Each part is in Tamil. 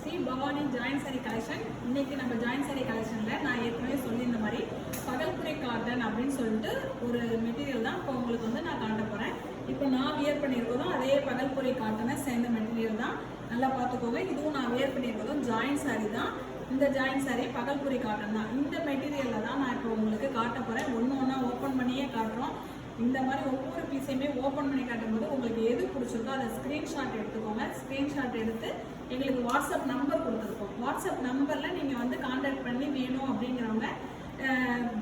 Sri Bhavani join sari collection. இன்னைக்கு நம்ம ஜாயின் சாரி கலெக்ஷனில் நான் ஏற்கனவே சொல்லியிருந்த மாதிரி பகல்புரை காட்டன் அப்படின்னு சொல்லிட்டு ஒரு மெட்டீரியல் தான் இப்போ உங்களுக்கு வந்து நான் காட்ட போகிறேன். இப்போ நான் வியர் பண்ணியிருக்கதும் அதே பகல்புரை காட்டனை சேர்ந்த மெட்டீரியல் தான். நல்லா பார்த்துக்கோங்க. இதுவும் நான் வியர் பண்ணியிருக்கதும் ஜாயின் சாரி தான். இந்த ஜாயின் சாரி பகல்புரை காட்டன் தான். இந்த மெட்டீரியலில் தான் நான் இப்போ உங்களுக்கு காட்ட போகிறேன். ஒன்று ஒன்றா ஓப்பன் பண்ணியே காட்டுறோம். இந்த மாதிரி ஒவ்வொரு பீஸையுமே ஓப்பன் பண்ணி காட்டும்போது உங்களுக்கு எது பிடிச்சிருக்கோ அதை ஸ்க்ரீன்ஷாட் எடுத்துக்கோங்க. ஸ்க்ரீன்ஷாட் எடுத்து எங்களுக்கு வாட்ஸ்அப் நம்பர் கொடுத்துருக்கோம். வாட்ஸ்அப் நம்பரில் நீங்கள் வந்து கான்டாக்ட் பண்ணி வேணும் அப்படிங்கிறவங்க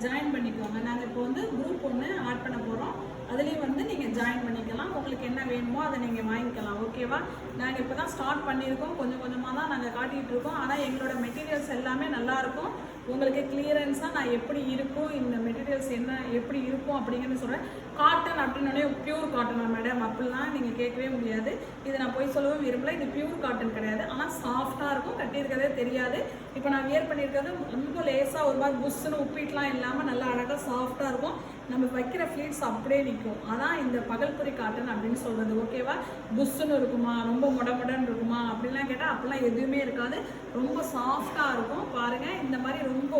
ஜாயின் பண்ணிக்கோங்க. நாங்கள் இப்போ வந்து குரூப் ஒன்று ஆட் பண்ண போகிறோம். அதுலேயும் வந்து நீங்கள் ஜாயின் பண்ணிக்கலாம். உங்களுக்கு என்ன வேணுமோ அதை நீங்கள் வாங்கிக்கலாம். ஓகேவா? நாங்கள் இப்போ தான் ஸ்டார்ட் பண்ணியிருக்கோம். கொஞ்சம் கொஞ்சமாக தான் நாங்கள் காட்டிகிட்டு இருக்கோம். ஆனால் எங்களோட மெட்டீரியல்ஸ் எல்லாமே நல்லாயிருக்கும். உங்களுக்கு கிளியரன்ஸாக நான் எப்படி இருக்கும், இந்த மெட்டீரியல்ஸ் என்ன எப்படி இருக்கும் அப்படிங்கிறது சொல்கிறேன். காட்டன் அப்படின்னே பியூர் காட்டனா மேடம் அப்படிலாம் நீங்கள் கேட்கவே முடியாது. இதை நான் போய் சொல்லவும் விரும்பல. இது பியூர் காட்டன் கிடையாது. ஆனால் சாஃப்டாக இருக்கும். கட்டியிருக்கிறதே தெரியாது. இப்போ நான் வியர் பண்ணியிருக்கிறது ரொம்ப லேஸாக ஒரு மாதிரி புஷ்ஷுன்னு உப்பிட்டுலாம் இல்லாமல் நல்லா அழகாக சாஃப்டாக இருக்கும். நம்ம வைக்கிற ஃப்ளீட்ஸ் அப்படியே நிற்கும். அதான் இந்த பகல்புரை காட்டன் அப்படின்னு சொல்கிறது. ஓகேவா? புஷ்ஷுன்னு இருக்குமா, ரொம்ப முடமுடன்னு இருக்குமா அப்படிலாம் கேட்டால் அப்படிலாம் எதுவுமே இருக்காது. ரொம்ப சாஃப்டாக இருக்கும். பாருங்கள், இந்த மாதிரி ரொம்ப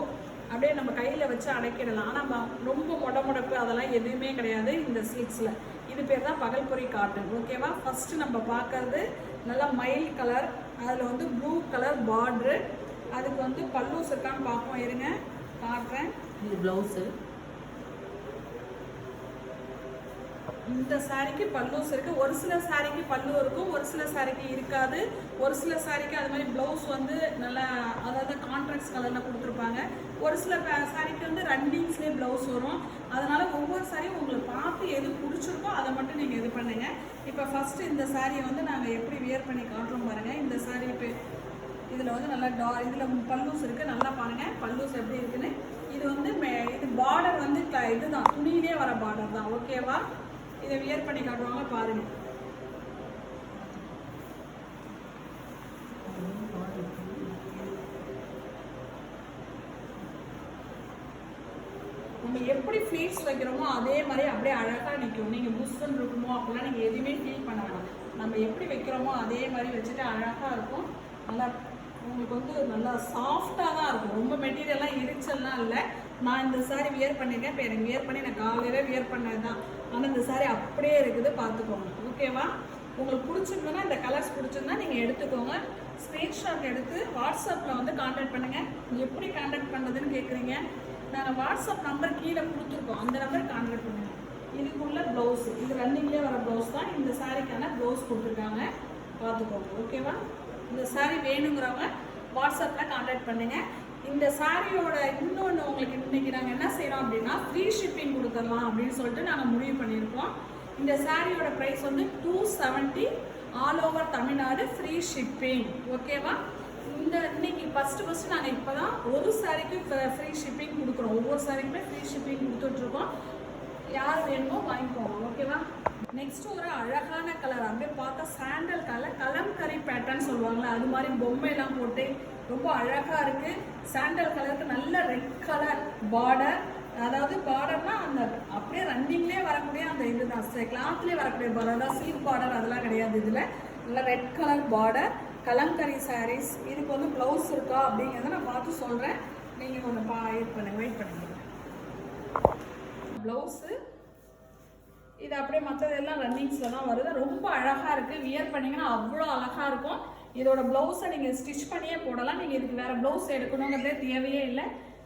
அப்படியே நம்ம கையில் வச்சு அடைக்கிடலாம். ஆனால் ரொம்ப முடமுடப்பு அதெல்லாம் எதுவுமே கிடையாது இந்த சில்க்ஸில். இது பேர் தான் பகல்புரை காட்டன். ஓகேவா? ஃபஸ்ட்டு நம்ம பார்க்கறது நல்லா மைல்ட் கலர். அதில் வந்து ப்ளூ கலர் பார்ட்ரு. அதுக்கு வந்து பல்லூஸ் இருக்கான்னு பார்ப்போம். இருங்க, காட்டுறேன். இது ப்ளவுஸு. இந்த சாரிக்கு பல்லூஸ் இருக்குது. ஒரு சில சாரிக்கு பல்லு இருக்கும், ஒரு சில சாரிக்கு இருக்காது. ஒரு சில சாரிக்கு அது மாதிரி ப்ளவுஸ் வந்து நல்லா அதாவது கான்ட்ராஸ்ட் கலரில் கொடுத்துருப்பாங்க. ஒரு சில சாரிக்கு வந்து ரன்னிங்ஸ்லேயே ப்ளவுஸ் வரும். அதனால் ஒவ்வொரு சாரியும் உங்களுக்கு பார்த்து எது பிடிச்சிருக்கோ அதை மட்டும் நீங்கள் இது பண்ணுங்கள். இப்போ ஃபஸ்ட்டு இந்த சாரியை வந்து நாங்கள் எப்படி வியர் பண்ணி காட்டுறோம் பாருங்கள். இந்த சாரி இப்போ இதில் வந்து நல்லா இதில் பல்லூஸ் இருக்குது. நல்லா பாருங்கள் பல்லூஸ் எப்படி இருக்குன்னு. இது வந்து இது பார்டர் வந்து இதுதான், துணியிலே வர பார்டர் தான். ஓகேவா? இதை வியர் பண்ணி காட்டுவாங்க பாருங்க. நம்ம எப்படி ஃப்ளீட்ஸ் வைக்கிறோமோ அதே மாதிரி அப்படியே அழகாக நிற்கும். நீங்கள் புஷ்ஷுன்னு இருக்குமோ அப்படிலாம் நீங்கள் எதுவுமே ஃபீல் பண்ண வேணாம். நம்ம எப்படி வைக்கிறோமோ அதே மாதிரி வச்சுட்டு அழகாக இருக்கும். நல்லா உங்களுக்கு வந்து நல்லா சாஃப்டாக தான் இருக்கும். ரொம்ப மெட்டீரியல்லாம் இரிச்சல்லாம் இல்லை. நான் இந்த சாரி வியர் பண்ணியிருக்கேன். இப்போ எனக்கு வியர் பண்ணி நான் காலையில் வியர் பண்ணது தான். ஆனால் இந்த சாரி அப்படியே இருக்குது, பார்த்துக்கோங்க. ஓகேவா? உங்களுக்கு பிடிச்சிருந்தோன்னா இந்த கலர்ஸ் பிடிச்சிருந்தா நீங்கள் எடுத்துக்கோங்க. ஸ்க்ரீன்ஷாட் எடுத்து வாட்ஸ்அப்பில் வந்து கான்டாக்ட் பண்ணுங்கள். எப்படி கான்டாக்ட் பண்ணுறதுன்னு கேட்குறீங்க. நாங்கள் வாட்ஸ்அப் நம்பர் கீழே கொடுத்துருக்கோம். அந்த நம்பர் கான்டாக்ட் பண்ணுங்கள். இதுக்குள்ள ப்ளவுஸ், இது ரன்னிங்லேயே வர ப்ளவுஸ் தான். இந்த சாரிக்கான ப்ளவுஸ் கொடுத்துருக்காங்க, பார்த்துக்கோங்க. ஓகேவா? இந்த சாரி வேணுங்கிறவங்க வாட்ஸ்அப்பில் கான்டாக்ட் பண்ணுங்கள். இந்த சாரியோட இன்னொன்று உங்களுக்கு இன்றைக்கி நாங்கள் என்ன செய்கிறோம் அப்படின்னா ஃப்ரீ ஷிப்பிங் கொடுத்துடலாம் அப்படின்னு சொல்லிட்டு நாங்கள் முடிவு பண்ணியிருக்கோம். இந்த சாரியோட ப்ரைஸ் வந்து 270 all over Tamil Nadu free shipping. ஓகேவா? இந்த இன்னைக்கு ஃபஸ்ட்டு நாங்கள் இப்போ தான் ஒரு சாரிக்கு ஃப்ரீ ஷிப்பிங் கொடுக்குறோம். ஒவ்வொரு சாரிக்குமே ஃப்ரீ ஷிப்பிங் கொடுத்துட்ருக்கோம். யார் வேணுமோ வாங்கிக்கோங்க. ஓகேவா? நெக்ஸ்ட் ஒரு அழகான கலர், அப்படியே பார்த்தா சாண்டல் கலர், கலம்கரி பேட்டர்ன் சொல்லுவாங்களே அது மாதிரி பொம்மையெல்லாம் போட்டு ரொம்ப அழகாக இருக்குது. சாண்டல் கலருக்கு நல்ல ரெட் கலர் பார்டர். அதாவது பார்டர்னா அந்த அப்படியே ரன்னிங்லேயே வரக்கூடிய அந்த இது தான், கிளாத்லேயே வரக்கூடிய பார்டர், அதாவது சில்க் பார்டர் அதெல்லாம் கிடையாது. இதில் நல்ல red colour border, Kalamkari saris. இதுக்கு வந்து ப்ளவுஸ் இருக்கா அப்படிங்கிறத நான் பார்த்து சொல்கிறேன். நீங்கள் கொஞ்சம் வெயிட் பண்ணுங்க. ப்ளவுஸு இது அப்படியே மற்றதெல்லாம் ரன்னிங்ஸில் தான் வருது. ரொம்ப அழகாக இருக்குது. வியர் பண்ணிங்கன்னா அவ்வளோ அழகாக இருக்கும். இதோட ப்ளவுஸை நீங்கள் ஸ்டிச் பண்ணியே போடலாம். நீங்கள் இதுக்கு வேறு ப்ளவுஸ் எடுக்கணுங்கிறதே தேவையே இல்லை.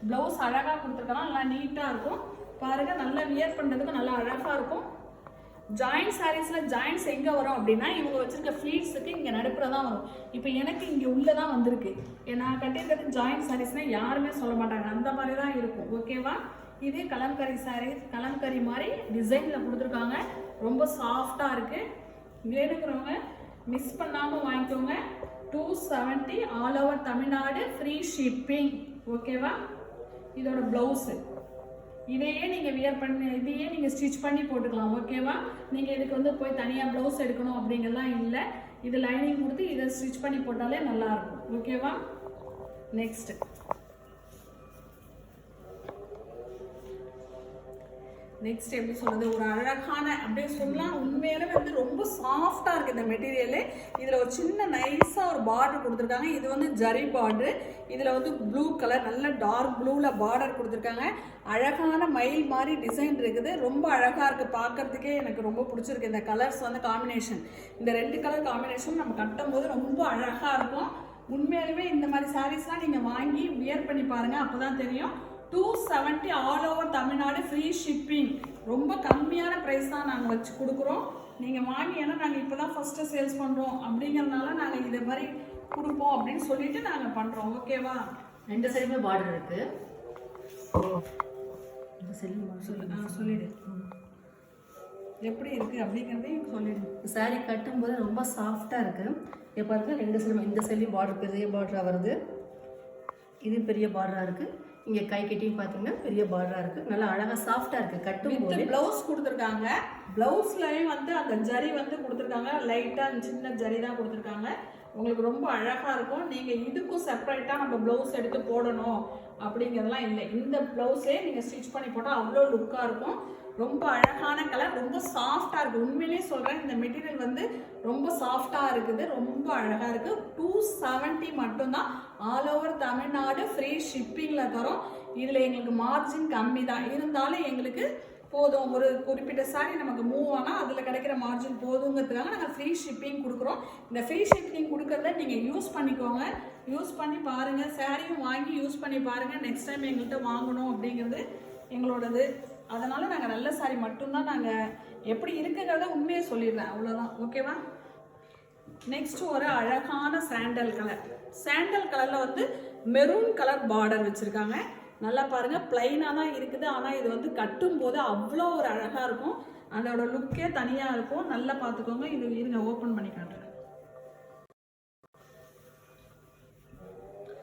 ப்ளவுஸ் அழகாக கொடுத்துருக்கலாம். நல்லா நீட்டாக இருக்கும். பாருங்கள், நல்லா வியர் பண்ணுறதுக்கு நல்லா அழகாக இருக்கும். ஜாயின்ட் சாரீஸில் ஜாயின்ட்ஸ் எங்கே வரும் அப்படின்னா இவங்க வச்சுருக்க ஃப்ளீட்ஸுக்கு இங்கே நடுப்புற தான் வரும். இப்போ எனக்கு இங்கே உள்ளே தான் வந்திருக்கு. நான் கட்டியிருக்கிறது ஜாயின்ட் சாரீஸ்னால் யாருமே சொல்ல மாட்டாங்க, அந்த மாதிரி தான் இருக்கும். ஓகேவா? இது கலம்கரி சாரீஸ். கலம்கரி மாதிரி டிசைனில் கொடுத்துருக்காங்க. ரொம்ப சாஃப்டாக இருக்குது. வேணுங்கிறவங்க மிஸ் பண்ணாமல் வாங்கிக்கோங்க. 270 all over Tamil Nadu free shipping. ஓகேவா? இதோட ப்ளவுஸு இதையே நீங்கள் வியர் பண்ணி இதையே நீங்கள் ஸ்டிச் பண்ணி போட்டுக்கலாம். ஓகேவா? நீங்கள் இதுக்கு வந்து போய் தனியாக ப்ளவுஸ் எடுக்கணும் அப்படிங்கலாம் இல்லை. இது லைனிங் கொடுத்து இதை ஸ்டிச் பண்ணி போட்டாலே நல்லாயிருக்கும். ஓகேவா? நெக்ஸ்ட்டு நெக்ஸ்ட் எப்படி சொல்றது, ஒரு அழகான அப்படியே சொல்லலாம். உண்மையிலே வந்து ரொம்ப சாஃப்டா இருக்கு இந்த மெட்டீரியல். இதுல ஒரு சின்ன நைஸா ஒரு பார்டர் கொடுத்துருக்காங்க. இது வந்து ஜரி பார்டர். இதுல வந்து ப்ளூ கலர், நல்ல டார்க் ப்ளூல பார்டர் கொடுத்துருக்காங்க. அழகான மயில் மாதிரி டிசைன் இருக்குது. ரொம்ப அழகா இருக்கு பார்க்கறதுக்கே. எனக்கு ரொம்ப பிடிச்சிருக்கு இந்த கலர்ஸ் வந்து காம்பினேஷன். இந்த 2 கலர் காம்பினேஷன் நம்ம கட்டும் போது ரொம்ப அழகா இருக்கும். உண்மையாலுமே இந்த மாதிரி சாரீஸ்லாம் நீங்க வாங்கி வியர் பண்ணி பாருங்க, அப்பதான் தெரியும். 270 all over Tamil Nadu, free shipping. ரொம்ப கம்மியான ப்ரைஸ் தான் நாங்கள் வச்சு கொடுக்குறோம். நீங்கள் வாங்கி, ஏன்னா நாங்கள் இப்போ தான் ஃபஸ்ட்டு சேல்ஸ் பண்ணுறோம் அப்படிங்கிறதுனால நாங்கள் இதை மாதிரி கொடுப்போம் அப்படின்னு சொல்லிட்டு நாங்கள் பண்ணுறோம். ஓகேவா? 2 சைடுமே பார்டர் இருக்குது. சொல்லிடு எப்படி இருக்குது அப்படிங்கிறதையும் சொல்லிடு. சாரீ கட்டும்போது ரொம்ப சாஃப்டாக இருக்குது. இப்போ பாருங்க 2 சைடும், இந்த சைட்லேயும் பார்டர் பெரிய பார்டராக வருது, இது பெரிய பார்டராக இருக்குது. இங்கே கை கட்டியும் பார்த்தீங்கன்னா பெரிய பார்டராக இருக்குது. நல்லா அழகாக சாஃப்டாக இருக்குது. கட்டும் போது ப்ளவுஸ் கொடுத்துருக்காங்க. ப்ளவுஸ்லையும் வந்து அந்த ஜரி வந்து கொடுத்துருக்காங்க. லைட்டாக சின்ன ஜரி தான் கொடுத்துருக்காங்க. உங்களுக்கு ரொம்ப அழகாக இருக்கும். நீங்கள் இதுக்கும் செப்பரேட்டாக நம்ம ப்ளவுஸ் எடுத்து போடணும் அப்படிங்கிறதுலாம் இல்லை. இந்த ப்ளவுஸே நீங்கள் ஸ்டிச் பண்ணி போட்டால் அவ்வளோ லுக்காக இருக்கும். ரொம்ப அழகான கலர், ரொம்ப சாஃப்டாக இருக்குது. உண்மையிலே சொல்கிறேன், இந்த மெட்டீரியல் வந்து ரொம்ப சாஃப்டாக இருக்குது, ரொம்ப அழகாக இருக்குது. 270 மட்டும்தான். ஆல் ஓவர் தமிழ்நாடு ஃப்ரீ ஷிப்பிங்கில் தரோம். இதில் எங்களுக்கு மார்ஜின் கம்மி தான், இருந்தாலும் எங்களுக்கு போதும். ஒரு குறிப்பிட்ட சாரி நமக்கு மூவ் ஆனால் அதில் கிடைக்கிற மார்ஜின் போதுங்கிறதுக்காக நாங்கள் ஃப்ரீ ஷிப்பிங் கொடுக்குறோம். இந்த ஃப்ரீ ஷிப்பிங் கொடுக்குறத நீங்கள் யூஸ் பண்ணிக்கோங்க. யூஸ் பண்ணி பாருங்கள், சாரியும் வாங்கி யூஸ் பண்ணி பாருங்கள். நெக்ஸ்ட் டைம் எங்கள்கிட்ட வாங்கணும் அப்படிங்கிறது எங்களோடது. அதனால் நாங்கள் நல்ல சாரி மட்டும்தான் நாங்கள் எப்படி இருக்குங்கிறத உண்மையை சொல்லிடுறேன், அவ்வளோதான். ஓகேவா? நெக்ஸ்ட் ஒரு அழகான சாண்டல் கலர். சாண்டல் கலரில் வந்து மெரூன் கலர் பார்டர் வச்சுருக்காங்க. நல்லா பாருங்கள், பிளைனாக தான் இருக்குது. ஆனால் இது வந்து கட்டும் போது அவ்வளோ ஒரு அழகாக இருக்கும். அதோட லுக்கே தனியாக இருக்கும். நல்லா பார்த்துக்கோங்க. இது இருங்க, ஓப்பன் பண்ணி காட்டுறேன்.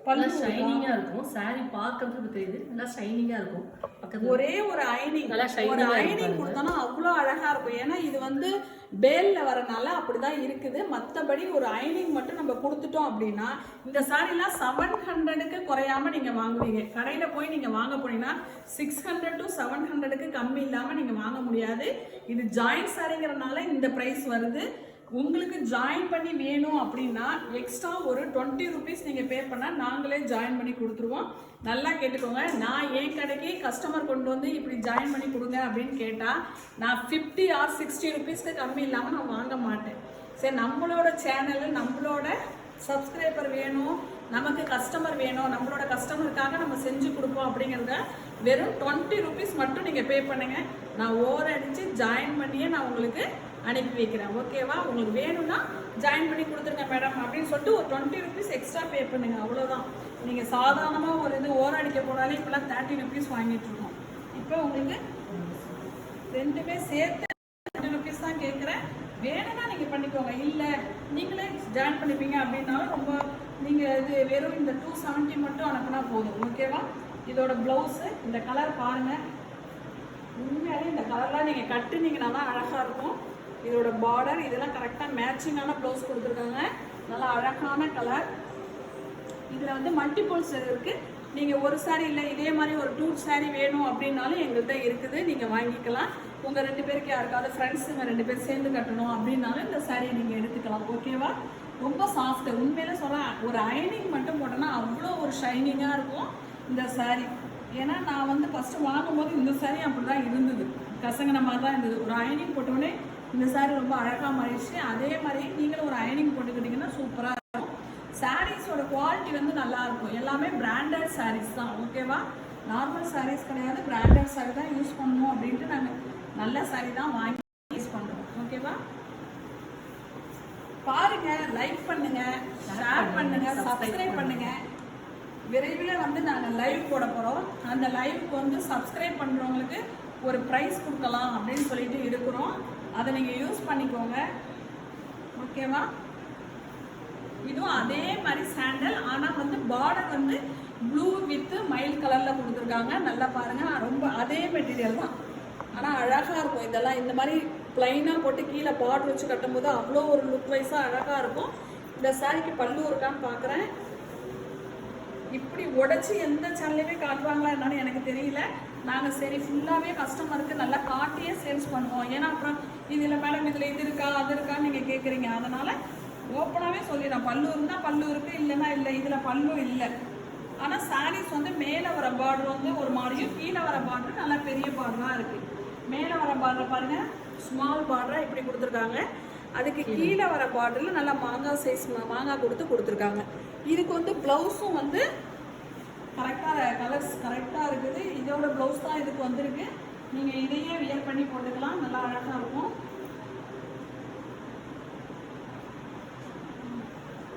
நல்லா ஷைனிங்காக இருக்கும். சாரி பார்க்கறதுக்கு தெரியுது, நல்லா ஷைனிங்காக இருக்கும். ஒரே ஒரு ஐனிங், ஒரு ஐனிங் கொடுத்தோன்னா அவ்வளோ அழகாக இருக்கும். ஏன்னா இது வந்து பேலில் வரனால அப்படிதான் இருக்குது. மற்றபடி ஒரு ஐனிங் மட்டும் நம்ம கொடுத்துட்டோம் அப்படின்னா இந்த சாரிலாம் 700க்கு குறையாம நீங்கள் வாங்குவீங்க. கடையில் போய் நீங்கள் வாங்க போனீங்கன்னா 600 to 700க்கு கம்மி இல்லாமல் நீங்கள் வாங்க முடியாது. இது ஜாயிண்ட் சாரிங்கிறதுனால இந்த ப்ரைஸ் வருது. உங்களுக்கு ஜாயின் பண்ணி வேணும் அப்படின்னா எக்ஸ்ட்ரா ஒரு 20 rupees நீங்கள் பே பண்ணால் நாங்களே ஜாயின் பண்ணி கொடுத்துருவோம். நல்லா கேட்டுக்கோங்க. நான் என் கடைக்கு கஸ்டமர் கொண்டு வந்து இப்படி ஜாயின் பண்ணி கொடுங்க அப்படின்னு கேட்டால் நான் 50 or 60 rupeesக்கு கம்மி இல்லாமல் நான் வாங்க மாட்டேன். சரி, நம்மளோட சேனலு, நம்மளோட சப்ஸ்கிரைபர் வேணும், நமக்கு கஸ்டமர் வேணும், நம்மளோட கஸ்டமருக்காக நம்ம செஞ்சு கொடுப்போம் அப்படிங்கிறத வெறும் 20 rupees மட்டும் நீங்கள் பே பண்ணுங்க. நான் ஓரடிச்சு ஜாயின் பண்ணியே நான் உங்களுக்கு அனுப்பி வைக்கிறேன். ஓகேவா? உங்களுக்கு வேணும்னா ஜாயின் பண்ணி கொடுத்துருங்க மேடம் அப்படின்னு சொல்லிட்டு ஒரு 20 rupees எக்ஸ்ட்ரா பே பண்ணுங்க, அவ்வளோதான். நீங்கள் சாதாரணமாக ஒரு இது ஓரடிக்க போனாலே இப்போலாம் 30 rupees வாங்கிட்டு இருக்கோம். இப்போ உங்களுக்கு ரெண்டுமே சேர்த்து 20 rupees தான் கேட்குறேன். வேணும்னா நீங்கள் பண்ணிக்கோங்க, இல்லை நீங்களே ஜாயின் பண்ணிப்பீங்க அப்படின்னாலும் ரொம்ப நீங்கள் இது வெறும் இந்த 270 மட்டும் அனுப்புனா போதும். ஓகேவா? இதோட ப்ளவுஸு இந்த கலர் பாருங்கள். உண்மையாலே இந்த கலர்லாம் நீங்கள் கட்டுனீங்கன்னா தான் அழகாக இருக்கும். இதோட பார்டர் இதெல்லாம் கரெக்டாக மேட்சிங்கான ப்ளவுஸ் கொடுத்துருக்காங்க. நல்லா அழகான கலர். இதில் வந்து மல்டிபிள்ஸ் இருக்குது. நீங்கள் ஒரு சாரீ இல்லை, இதே மாதிரி ஒரு 2 saree வேணும் அப்படின்னாலும் எங்கள்கிட்ட இருக்குது, நீங்கள் வாங்கிக்கலாம். உங்கள் 2 பேருக்கு யாருக்காவது ஃப்ரெண்ட்ஸுங்க 2 பேர் சேர்ந்து கட்டணும் அப்படின்னாலும் இந்த சாரியை நீங்கள் எடுத்துக்கலாம். ஓகேவா? ரொம்ப சாஃப்ட்டு. உண்மையில சொல்கிறேன், ஒரு ஐனிங் மட்டும் போட்டோன்னா அவ்வளோ ஒரு ஷைனிங்காக இருக்கும் இந்த சாரீ. ஏன்னா நான் வந்து ஃபஸ்ட்டு வாங்கும்போது இந்த சாரீ அப்படி தான் இருந்தது, கசங்கின மாதிரி தான் இருந்தது. ஒரு ஐனிங் போட்டோடனே இந்த சாரீ ரொம்ப அழகாக மாறிடுச்சு. அதே மாதிரி நீங்களும் ஒரு ஐனிங் போட்டுக்கிட்டிங்கன்னா சூப்பராக இருக்கும். சாரீஸோட குவாலிட்டி வந்து நல்லாயிருக்கும். எல்லாமே பிராண்டட் சாரீஸ் தான். ஓகேவா? நார்மல் சாரீஸ் கிடையாது, பிராண்டட் சாரீ தான் யூஸ் பண்ணணும் அப்படின்ட்டு நாங்கள் நல்ல சாரீ தான் வாங்கி யூஸ் பண்ணுறோம். ஓகேவா? பாருங்கள், லைக் பண்ணுங்கள், ஷேர் பண்ணுங்கள், சப்ஸ்கிரைப் பண்ணுங்கள். விரைவில் வந்து நாங்கள் லைவ் போட போகிறோம். அந்த லைவுக்கு வந்து சப்ஸ்கிரைப் பண்ணுறவங்களுக்கு ஒரு ப்ரைஸ் கொடுக்கலாம் அப்படின்னு சொல்லிட்டு இருக்கிறோம். அதை நீங்கள் யூஸ் பண்ணிக்கோங்க. ஓகேவா? இதுவும் அதே மாதிரி சாண்டல், ஆனால் வந்து பார்டர் வந்து ப்ளூ வித் மயில் கலரில் கொடுத்துருக்காங்க. நல்லா பாருங்கள், ரொம்ப அதே மெட்டீரியல் தான், ஆனால் அழகாக இருக்கும். இதெல்லாம் இந்த மாதிரி ப்ளைனாக போட்டு கீழே பார்டர் வச்சு கட்டும்போது அவ்வளோ ஒரு லுக் வைஸாக அழகாக இருக்கும். இந்த சாரிக்கு பல்லு இருக்கான்னு பார்க்குறேன். இப்படி உடைச்சி எந்த சேனல்லையுமே காட்டுவாங்களா என்னன்னு எனக்கு தெரியல. நாங்கள் சரி ஃபுல்லாகவே கஸ்டமருக்கு நல்லா காட்டியே சேல்ஸ் பண்ணுவோம். ஏன்னா அப்புறம் இதில் மேடம் இதில் இது இருக்கா அது இருக்கான்னு நீங்கள் கேட்குறீங்க. அதனால் ஓப்பனாகவே சொல்லிடுறேன், பல்லு இருந்தால் பல்லு இருக்குது, இல்லைன்னா இல்லை. இதில் பல்லு இல்லை. ஆனால் சாரீஸ் வந்து மேலே வர பார்டர் வந்து ஒரு மாதிரியும் கீழே வர பார்டர் நல்லா பெரிய பார்டராக இருக்குது. மேலே வர பார்டர் பாருங்கள், ஸ்மால் பார்டராக இப்படி கொடுத்துருக்காங்க. அதுக்கு கீழே வர பார்டரில் நல்லா மாங்காய் சைஸ் மாங்காய் கொடுத்துருக்காங்க. இதுக்கு வந்து ப்ளவுஸும் வந்து கரெக்டாக கலர்ஸ் கரெக்டாக இருக்குது. இதோட ப்ளவுஸ் தான் இதுக்கு வந்திருக்கு. நீங்கள் இதையே வியர் பண்ணி போட்டுக்கலாம், நல்லா அழகாக இருக்கும்.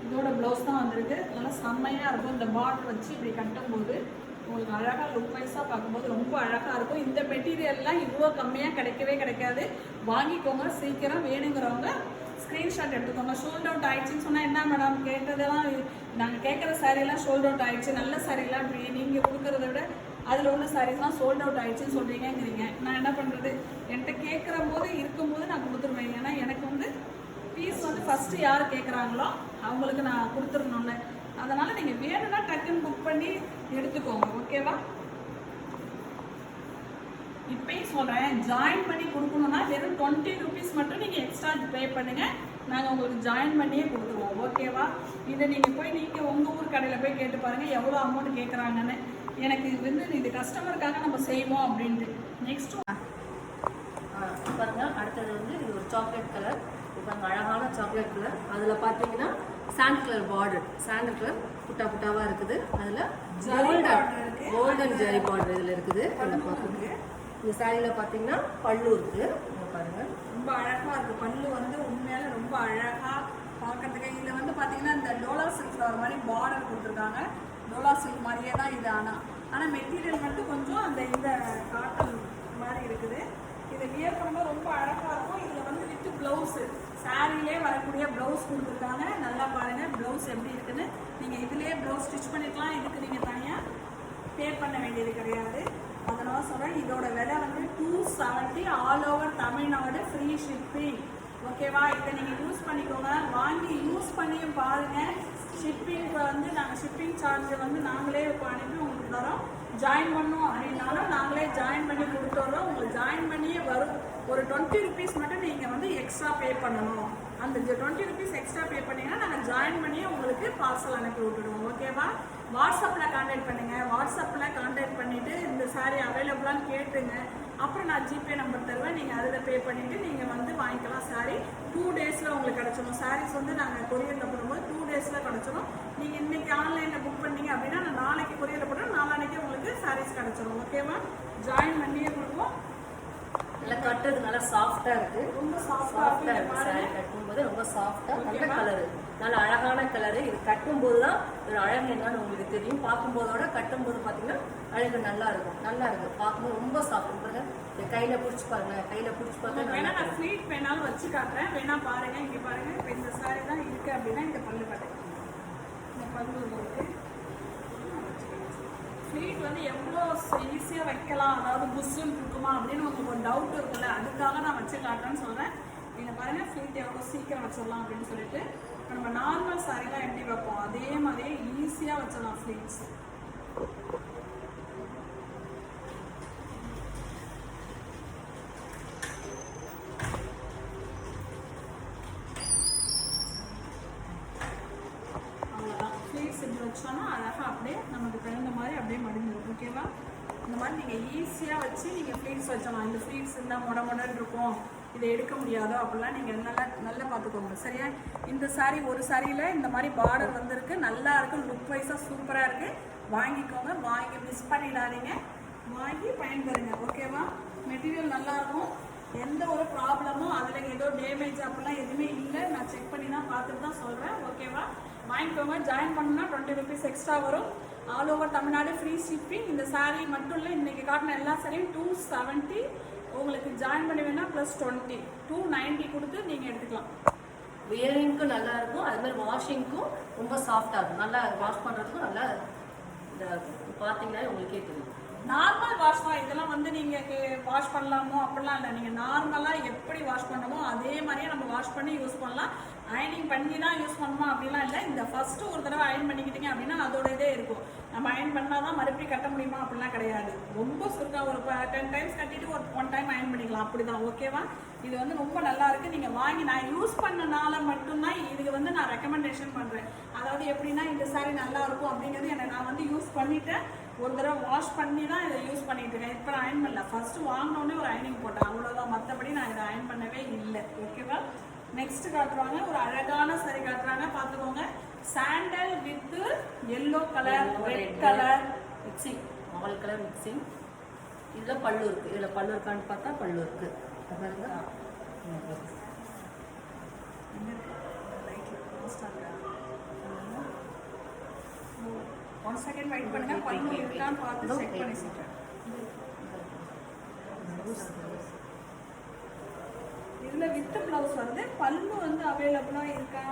இதோட ப்ளவுஸ் தான் வந்திருக்கு, நல்லா செம்மையாக இருக்கும். இந்த பார்டர் வச்சு இப்படி கட்டும்போது உங்களுக்கு அழகாக லுக் வைஸாக பார்க்கும்போது ரொம்ப அழகாக இருக்கும். இந்த மெட்டீரியல்லாம் இவ்வளோ கம்மியாக கிடைக்காது. வாங்கிக்கோங்க, சீக்கிரம் வேணுங்கிறவங்க ஸ்க்ரீன்ஷாட் எடுத்துக்கோங்க. ஷோல்ட் அவுட் ஆயிடுச்சுன்னு சொன்னால் என்ன மேடம் கேட்டதெல்லாம் நாங்கள் கேட்குற சாரீலாம் ஷோல்ட் அவுட் ஆயிடுச்சு, நல்ல சாரீலாம் இப்படி நீங்கள் கொடுக்குறத விட அதில் உள்ள சாரீஸ்லாம் ஷோல்ட் அவுட் ஆயிடுச்சுன்னு சொல்கிறீங்கிறீங்க. நான் என்ன பண்ணுறது, என்கிட்ட கேட்குற போது இருக்கும்போது நான் கொடுத்துருவேன். ஏன்னா எனக்கு வந்து பீஸ் வந்து ஃபஸ்ட்டு யார் கேட்குறாங்களோ அவங்களுக்கு நான் கொடுத்துடணும்ல. அதனால் நீங்கள் வேணும்னா டக்குன்னு புக் பண்ணி எடுத்துக்கோங்க, ஓகேவா? இப்பயும் சொல்கிறேன், ஜாயின் பண்ணி கொடுக்கணுன்னா வெறும் 20 rupees மட்டும் நீங்கள் எக்ஸ்ட்ரா பே பண்ணுங்கள். நாங்கள் உங்களுக்கு ஜாயின் பண்ணியே கொடுத்துருவோம், ஓகேவா? இதை நீங்கள் போய் உங்கள் ஊர் கடையில் போய் கேட்டு பாருங்கள் எவ்வளோ அமௌண்ட் கேட்குறாங்கன்னு. எனக்கு வந்து இது கஸ்டமருக்காக நம்ம செய்வோம் அப்படின்ட்டு. நெக்ஸ்ட்டு பாருங்கள், அடுத்தது வந்து இது ஒரு சாக்லேட் கலர். இப்போ அழகான சாக்லேட் கலர். அதில் பார்த்தீங்கன்னா sand colour border, sand colour புட்டாவாக இருக்குது. அதில் கோல்டன் ஜரி பார்டர் இதில் இருக்குது. அதில் பார்க்குறது இந்த சாரியில் பார்த்தீங்கன்னா பல்லு இருக்குது. பாருங்கள், ரொம்ப அழகாக இருக்குது. பல்லு வந்து உண்மையால ரொம்ப அழகாக பார்க்கறதுக்கு. இதில் வந்து பார்த்தீங்கன்னா இந்த டோலா சில்க் ஒரு மாதிரி பார்டர் கொடுத்துருக்காங்க. டோலா சில்க் மாதிரியே தான் இது. ஆனால் மெட்டீரியல் மட்டும் கொஞ்சம் இந்த காட்டன் மாதிரி இருக்குது. இதை வியர் பண்ணும்போது ரொம்ப அழகாக இருக்கும். இதில் வந்து வித் ப்ளவுஸு, சாரிலே வரக்கூடிய ப்ளவுஸ் கொடுத்துருக்காங்க. நல்லா பாருங்கள் ப்ளவுஸ் எப்படி இருக்குன்னு. நீங்கள் இதிலே ப்ளவுஸ் ஸ்டிச் பண்ணிக்கலாம். இதுக்கு நீங்கள் தனியாக பே பண்ண வேண்டியது கிடையாது. அதனால சொல்கிறேன், இதோட விலை வந்து 270 all over Tamil Nadu, free shipping, ஓகேவா? இதை நீங்கள் யூஸ் பண்ணிக்கோங்க. வாங்கி யூஸ் பண்ணியும் பாருங்கள். ஷிப்பிங்க்கு வந்து நாங்கள் ஷிப்பிங் சார்ஜ் வந்து நாங்களே இப்போ அனுப்பி உங்களுக்கு தரோம். ஜாயின் பண்ணோம் அப்படின்னாலும் நாங்களே ஜாயின் பண்ணி கொடுத்துட்றோம். உங்களுக்கு ஜாயின் பண்ணியே வரும். ஒரு 20 rupees மட்டும் நீங்கள் வந்து எக்ஸ்ட்ரா பே பண்ணணும். அந்த 20 rupees எக்ஸ்ட்ரா பே பண்ணிங்கன்னா நாங்கள் ஜாயின் பண்ணியே உங்களுக்கு பார்சல் அனுப்பி விட்டுடுவோம், ஓகேவா? வாட்ஸ்அப்பில் கான்டாக்ட் பண்ணுங்கள். வாட்ஸ்அப்பில் கான்டாக்ட் பண்ணிவிட்டு இந்த சாரீ அவைலபிளான்னு கேட்டுங்க. அப்புறம் நான் ஜிபே நம்பர் தருவேன். நீங்கள் அதில் பே பண்ணிவிட்டு நீங்கள் வந்து வாங்கிக்கலாம். சாரீ 2 daysல உங்களுக்கு கிடச்சிடும். சாரீஸ் வந்து நாங்கள் கொரியரில் போடும்போது 2 daysல கிடச்சிடும். நீங்கள் இன்றைக்கி ஆன்லைனில் புக் பண்ணீங்க அப்படின்னா நான் நாளைக்கு கொரியரில் போட்டோம், நாளான்னைக்கு உங்களுக்கு சாரீஸ் கிடச்சிடும், ஓகேவா? ஜாயின் பண்ணியே கொடுப்போம். நல்லா கட்டுறது நல்லா சாஃப்டாக இருக்குது. ரொம்ப சாஃப்டாக இருக்குது. சாரி கட்டும்போது ரொம்ப சாஃப்டாக நல்ல கலரு, நல்ல அழகான கலரு. இது கட்டும்போது தான் ஒரு அழகு என்னன்னு உங்களுக்கு தெரியும். பார்க்கும்போதோட கட்டும்போது பார்த்தீங்கன்னா அழகு நல்லா இருக்கும். பார்க்கும்போது ரொம்ப சாஃப்ட். பாருங்க, கையில் பிடிச்சி பாருங்க, கையில் பிடிச்சி பார்த்தா வேணா நான் ஃப்ளீட் வேணாலும் வச்சு காட்டுறேன். வேணா பாருங்க, இங்கே பாருங்க. இப்போ இந்த சாரி தான் இருக்குது அப்படின்னா இந்த பல்லு பாருங்க, இந்த பல்லு இருக்குது. ஃப்ளீட் வந்து எவ்வளோ ஈஸியாக வைக்கலாம், அதாவது புஷ்ஷுன்னு இருக்குமா அப்படின்னு உங்களுக்கு ஒரு டவுட் இருக்குல்ல, அதுக்காக நான் வச்சு காட்டுறேன்னு சொல்கிறேன். இதை பாருங்கள், ஃப்ளீட் எவ்வளோ சீக்கிரம் வச்சிடலாம் அப்படின்னு சொல்லிட்டு. நம்ம நார்மல் சாரிலாம் எப்படி வைப்போம் அதே மாதிரியே ஈஸியாக வச்சிடலாம் ஃப்ளீட்ஸ். வச்சோன்னா அழகாக அப்படியே நமக்கு தகுந்த மாதிரி அப்படியே மடிஞ்சிடும், ஓகேவா? இந்த மாதிரி நீங்கள் ஈஸியாக வச்சு நீங்கள் ஃப்ளீட்ஸ் வச்சலாம். இந்த ஃப்ளீட்ஸ் இருந்தால் மொடன்னு இருக்கும், இதை எடுக்க முடியாதோ அப்படிலாம் நீங்கள் நல்லா பார்த்துக்கோங்க, சரியா? இந்த சாரீ ஒரு சாரியில் இந்த மாதிரி பார்டர் வந்திருக்கு, நல்லா இருக்குது, லுக் வைஸாக சூப்பராக இருக்குது. வாங்கிக்கோங்க, வாங்கி மிஸ் பண்ணிடாதீங்க, வாங்கி பயன்பெறுங்க, ஓகேவா? மெட்டீரியல் நல்லாயிருக்கும், எந்த ஒரு ப்ராப்ளமும் அதில் ஏதோ டேமேஜ் அப்படிலாம் எதுவுமே இல்லை. நான் செக் பண்ணி தான் பார்த்துட்டு தான் சொல்கிறேன், ஓகேவா? வாங்கிக்கோங்க. ஜாயின் பண்ணணும்னா 20 rupees எக்ஸ்ட்ரா வரும். All over Tamil Nadu free shipping. இந்த சாரீ மட்டும் இல்லை, இன்றைக்கி காட்டின எல்லா சாரியும் 270. உங்களுக்கு ஜாயின் பண்ணி வேணால் +20 290 கொடுத்து நீங்கள் எடுத்துக்கலாம். வியரிங்க்கும் நல்லா இருக்கும், அது மாதிரி வாஷிங்க்கும் ரொம்ப சாஃப்டாக இருக்கும். நல்லா வாஷ் பண்ணுறதுக்கும் நல்லா இதாக இருக்கும். பார்த்தீங்கன்னா உங்களுக்கே தெரியும். நார்மல் வாஷ் தான் இதெல்லாம். வந்து நீங்கள் வாஷ் பண்ணலாமோ அப்படிலாம் இல்லை. நீங்கள் நார்மலாக எப்படி வாஷ் பண்ணமோ அதே மாதிரியே நம்ம வாஷ் பண்ணி யூஸ் பண்ணலாம். அயனிங் பண்ணி தான் யூஸ் பண்ணணுமா அப்படிலாம் இல்லை. இந்த ஃபர்ஸ்ட் ஒரு தடவை அயன் பண்ணிக்கிட்டீங்க அப்படின்னா அதோட இதே இருக்கும். நம்ம அயன் பண்ணால் தான் மறுபடியும் கட்ட முடியுமா அப்படிலாம் கிடையாது. ரொம்ப சுருக்கா ஒரு 10 டைம்ஸ் கட்டிட்டு ஒரு 1 டைம் அயன் பண்ணிக்கலாம், அப்படிதான். ஓகேவா? இது வந்து ரொம்ப நல்லா இருக்கு. நீங்க வாங்கி நான் யூஸ் பண்ணனால மட்டும்தான் இதுக்கு வந்து நான் ரெக்கமெண்டேஷன் பண்றேன். அதாவது எப்படின்னா இந்த சாரி நல்லா இருக்கும் அப்படிங்கிறது எனக்கு நான் வந்து யூஸ் பண்ணிட்டேன். ஒரு தடவை வாஷ் பண்ணி தான் இதை யூஸ் பண்ணிட்டு இருக்கேன். இப்போ நான் அயன் பண்ணல, ஃபர்ஸ்ட் வாங்கினோடனே ஒரு அயனிங் போட்டேன், அவ்வளோதான். மற்றபடி நான் இதை அயன் பண்ணவே இல்லை. ஓகேவா? நெக்ஸ்ட் காட்டுறாங்க, ஒரு அழகான சாரி காட்டுறாங்க, பார்த்துக்கோங்க. Sandal with yellow colour, red colour mixing, all colour mixing. இதில் பல்லு இருக்குது. இதில் பல்லு இருக்கான்னு பார்த்தா பல்லு இருக்குது. ஒன் செகண்ட் வெயிட் பண்ணுங்க, பல்லு இருக்கான்னு பார்த்து செக் பண்ணி சொல்றேன். இதுல வித் பிளவுஸ் வந்து பல்லு வந்து அவைலபிளா இருக்கா?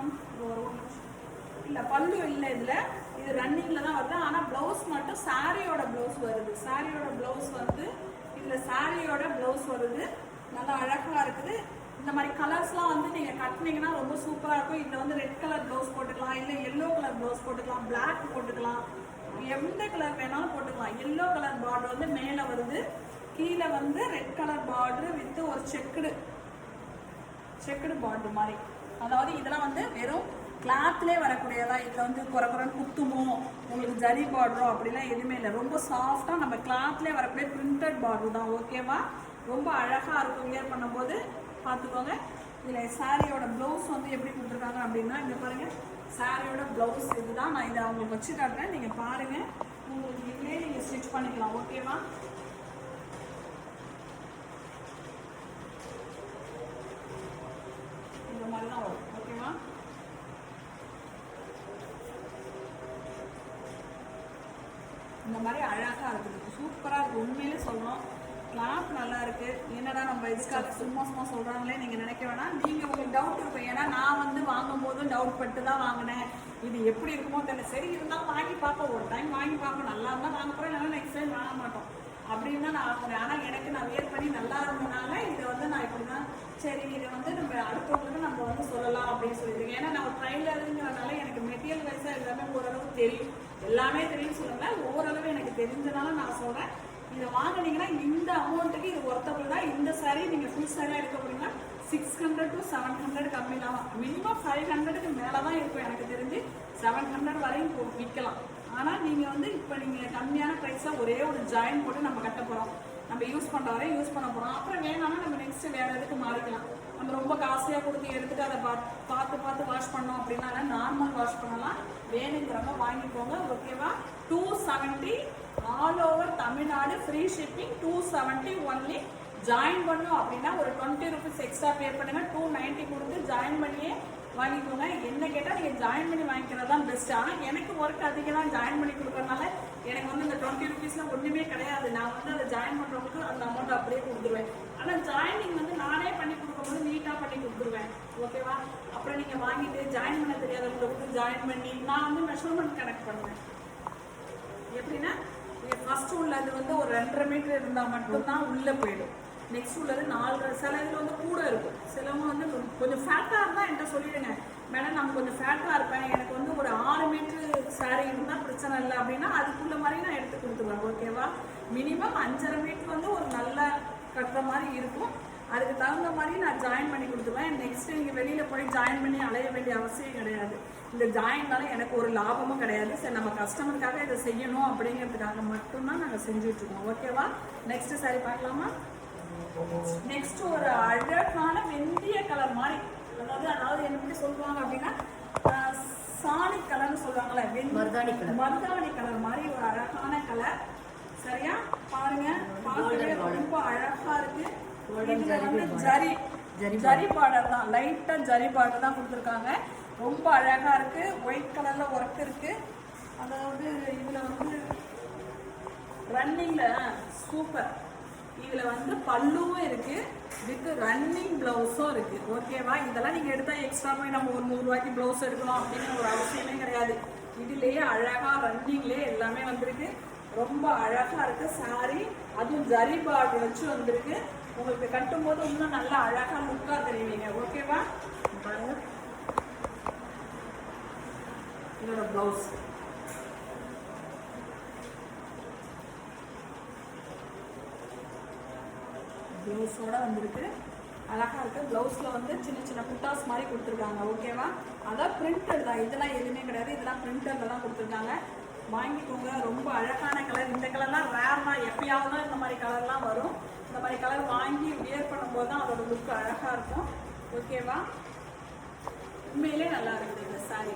இல்ல, பல்லு இல்லை இதுல. இது ரன்னிங்ல தான் வருது. ஆனா பிளவுஸ் மட்டும் சாரியோட பிளவுஸ் வருது. சாரியோட பிளவுஸ் வந்து இதுல சாரியோட பிளவுஸ் வருது. நல்லா அழகா இருக்குது. இந்த மாதிரி கலர்ஸ்லாம் வந்து நீங்க கட்டினீங்கன்னா ரொம்ப சூப்பரா இருக்கும். இதுல வந்து ரெட் கலர் பிளவுஸ் போட்டுக்கலாம், இல்ல எல்லோ கலர் பிளவுஸ் போட்டுக்கலாம், பிளாக் போட்டுக்கலாம், எந்த கலர் வேணாலும் போட்டுக்கலாம். எல்லோ கலர் பார்டர் வந்து மேல வருது, கீழே வந்து ரெட் கலர் பார்டர் வித் ஒரு செக்குடு பார்டர் மாதிரி. அதாவது இதெல்லாம் வந்து வெறும் கிளாத்லேயே வரக்கூடியதா. இதில் வந்து குறைக்குறன்னு குத்துமோ உங்களுக்கு ஜரி பார்டரோ அப்படிலாம் எதுவுமே இல்லை. ரொம்ப சாஃப்டாக நம்ம கிளாத்லேயே வரக்கூடிய பிரிண்டட் பார்டர் தான். ஓகேவா? ரொம்ப அழகாக இருக்கும் வியர் பண்ணும்போது. பார்த்துக்கோங்க. இதில் சாரியோட ப்ளவுஸ் வந்து எப்படி கொடுத்துருக்காங்க அப்படின்னா, இங்கே பாருங்கள், சாரியோட ப்ளவுஸ் இதுதான். நான் இதை அவங்களுக்கு வச்சு காட்டுறேன், நீங்கள் பாருங்கள். உங்களுக்கு இதுலேயே நீங்கள் ஸ்டிச் பண்ணிக்கலாம். ஓகேவா? இந்த மாதிரி தான் வரும். ஓகேவா? இந்த மாதிரி அழகாக இருக்குது, சூப்பராக இருக்குது. உண்மையிலே சொல்லணும், கிளாத் நல்லா இருக்கு. என்னடா நம்ம இதுக்காக சும்மா சொல்றாங்களே நீங்க நினைக்க வேணாம். நீங்க உங்களுக்கு டவுட் இருக்கும். ஏன்னா நான் வந்து வாங்கும் போதும் டவுட் பட்டு தான் வாங்கினேன். இது எப்படி இருக்குமோ தெரியல. சரி இருந்தாலும் வாங்கி பார்ப்போம், ஒரு டைம் வாங்கி பார்ப்போம். நல்லா இருந்தால் வாங்க போறேன், இல்லைன்னா நெக்ஸ்ட் டைம் வாங்க மாட்டோம் அப்படின்னு தான் நான் வாங்குறேன். ஆனால் எனக்கு நான் வியர் பண்ணி நல்லா இருந்ததுனால இதை வந்து நான் இப்படிதான், சரி இதை வந்து நம்ம அடுத்தவங்களுக்கு நம்ம வந்து சொல்லலாம் அப்படின்னு சொல்லியிருக்கேன். ஏன்னா நான் ட்ரைலருங்கிறதுனால எனக்கு மெட்டீரியல் வைஸா எல்லாமே ஓரளவு தெரியும். எல்லாமே தெரியும் சொல்லல, ஓரளவு எனக்கு தெரிஞ்சனால நான் சொல்றேன். இதை வாங்கினீங்கன்னா இந்த அமௌண்ட்டுக்கு இது ஒர்த்தபிள் தான். இந்த சாரீ நீங்கள் ஃபுல் சாரியாக எடுக்க போறீங்கன்னா 600 to 700 கம்மி தான். மினிமம் 500க்கு மேலே தான் இருக்கும். எனக்கு தெரிஞ்சு 700 வரையும் விற்கலாம். ஆனால் நீங்கள் வந்து இப்போ நீங்கள் கம்மியான ப்ரைஸாக ஒரே ஒரு ஜாயின் போட்டு நம்ம கட்ட போகிறோம். நம்ம யூஸ் பண்ணுற வரையும் யூஸ் பண்ண போகிறோம். அப்புறம் வேணாலும் நம்ம நெக்ஸ்ட் வேறு எதுக்கு மாறிக்கலாம். நம்ம ரொம்ப காஸ்ட்லியாக கொடுத்து எடுத்துகிட்டு அதை பார்த்து வாஷ் பண்ணோம் அப்படின்னா நார்மல் வாஷ் பண்ணலாம். வேணுங்கிறவங்க வாங்கிக்கோங்க. ஓகேவா? 270 all over Tamil Nadu, free shipping. 270 only. Join பண்ணோம் அப்படின்னா ஒரு 20 rupees எக்ஸ்ட்ரா பே பண்ணுங்க. 290 கொடுத்து ஜாயின் பண்ணியே வாங்கிக்கோங்க. என்ன கேட்டால் நீங்கள் ஜாயின் பண்ணி வாங்கிக்கிறது தான் பெஸ்ட். ஆனால் எனக்கு ஒர்க் அதிகம் தான் ஜாயின் பண்ணி கொடுக்கறதுனால எனக்கு வந்து இந்த 20 rupeesலாம் ஒன்றுமே கிடையாது. நான் வந்து அதை ஜாயின் பண்ணுறவங்களுக்கு அந்த அமௌண்ட் அப்படியே கொடுத்துருவேன். ஆனால் ஜாயினிங் வந்து நானே பண்ணி கொடுக்கும்போது நீட்டாக பண்ணி கொடுத்துருவேன். ஓகேவா? அப்புறம் நீங்கள் வாங்கிட்டு ஜாயின் பண்ண தெரியாதவங்களுக்கு ஜாயின் பண்ணி நான் வந்து மெஷர்மெண்ட் கனெக்ட் பண்ணுவேன். எப்படின்னா ஃபர்ஸ்ட் உள்ளது வந்து ஒரு 2.5 மீட்டர் இருந்தால் மட்டும்தான் உள்ளே போயிடும். நெக்ஸ்ட் உள்ளது 4. சில இதில் வந்து கூட இருக்கும். சிலவங்க வந்து கொஞ்சம் ஃபேட்டாக இருந்தால் என்கிட்ட சொல்லிடுங்க, மேடம் நான் கொஞ்சம் ஃபேட்டாக இருப்பேன், எனக்கு வந்து ஒரு 6 மீட்டர் சாரீ இருந்தால் பிரச்சனை இல்லை அப்படின்னா அதுக்குள்ள மாதிரி நான் எடுத்து கொடுத்துருவேன். ஓகேவா? மினிமம் 5.5 மீட்டர் வந்து ஒரு நல்ல கட்டுற மாதிரி இருக்கும். அதுக்கு தகுந்த மாதிரி நான் ஜாயின் பண்ணி கொடுத்துருவேன். நெக்ஸ்ட் நீங்கள் வெளியில் போய் ஜாயின் பண்ணி அலைய வேண்டிய அவசியம் கிடையாது. இந்த ஜாயின்னால எனக்கு ஒரு லாபமும் கிடையாது. சரி, நம்ம கஸ்டமருக்காக இதை செய்யணும் அப்படிங்கிறதுக்காக மட்டும்தான் நாங்கள் செஞ்சுட்ருக்கோம். ஓகேவா? நெக்ஸ்ட் சாரி பார்க்கலாமா? நெக்ஸ்ட் ஒரு அழகான வெந்தய கலர் மாதிரி, அதாவது என்ன எப்படி சொல்லுவாங்க அப்படின்னா சாணி கலர்னு சொல்லுவாங்கல்ல, மருதாணி கலர் மாதிரி ஒரு அழகான கலர். சரியா? பாருங்க, பார்க்கவே ரொம்ப அழகா இருக்கு. இதுல வந்து ஜரி பார்டர் தான், லைட்டா ஜரி பார்டர் தான் கொடுத்துருக்காங்க. ரொம்ப அழகா இருக்கு. ஒயிட் கலர்ல ஒர்க் இருக்கு. அதாவது இதுல வந்து ரன்னிங்ல சூப்பர். இதுல வந்து பல்லுவும் இருக்கு, வித் ரன்னிங் பிளவுஸும் இருக்கு. ஓகேவா? இதெல்லாம் நீங்க எடுத்தா எக்ஸ்ட்ரா போய் நம்ம ஒரு 100 ரூபாய்க்கு பிளவுஸ் எடுக்கணும் அப்படின்னு ஒரு அவசியமே கிடையாது. இதுலயே அழகா ரன்னிங்லயே எல்லாமே வந்திருக்கு. ரொம்ப அழகா இருக்கு சாரி. அதுவும் ஜரி பார்டர் வச்சு வந்திருக்கு. உங்களுக்கு கட்டும் போது இன்னும் நல்லா அழகா லுக்கா தெரியுவீங்க. ஓகேவா? பாருங்க, இதோட ப்ளவுஸ். ப்ளவுஸோட வந்திருக்கு, அழகா இருக்கு. ப்ளவுஸ்ல வந்து சின்ன சின்ன புட்டாஸ் மாதிரி கொடுத்துருக்காங்க. ஓகேவா? அதான் பிரிண்டட் தான், இதெல்லாம் எதுவுமே கிடையாது. இதெல்லாம் பிரிண்டட்ல தான் கொடுத்துருக்காங்க. வாங்கிக்கோங்க. ரொம்ப அழகான கலர். இந்த கலர்லாம் ரேர் தான், எப்பயாவது தான் இந்த மாதிரி கலர்லாம் வரும். இந்த மாதிரி கலர் வாங்கி வியர் பண்ணும்போது தான் அதோட லுக் அழகா இருக்கும். ஓகேவா? உண்மையிலே நல்லா இருக்குது இந்த சாரீ.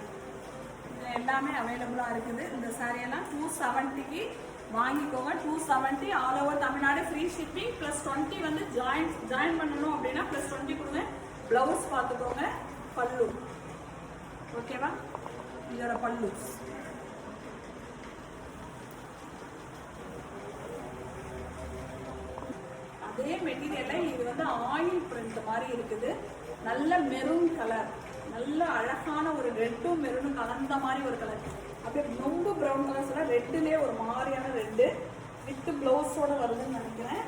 இது எல்லாமே அவைலபிளாக இருக்குது. இந்த சாரியெல்லாம் 270க்கு வாங்கிக்கோங்க. 270 all over Tamil Nadu, free shipping. +20 வந்து ஜாயின் பண்ணணும் அப்படின்னா +20 கொடுங்க. ப்ளவுஸ் பார்த்துக்கோங்க. பல்லு. ஓகேவா? இதோட பல்லு. அதே மெட்டீரியல்ல இது வந்து ஆயில் பிரிண்ட் மாதிரி இருக்குது. நல்ல மெரூன் கலர், நல்ல அழகான ஒரு ரெட்டும் மெரூனும் கலந்த மாதிரி ஒரு கலர். அப்படியே ரொம்ப ப்ரௌன் கலர்ஸ் எல்லாம் ரெட்டுலேயே ஒரு மாதிரியான ரெட்டு வித் ப்ளவுஸோட வருதுன்னு நினைக்கிறேன்.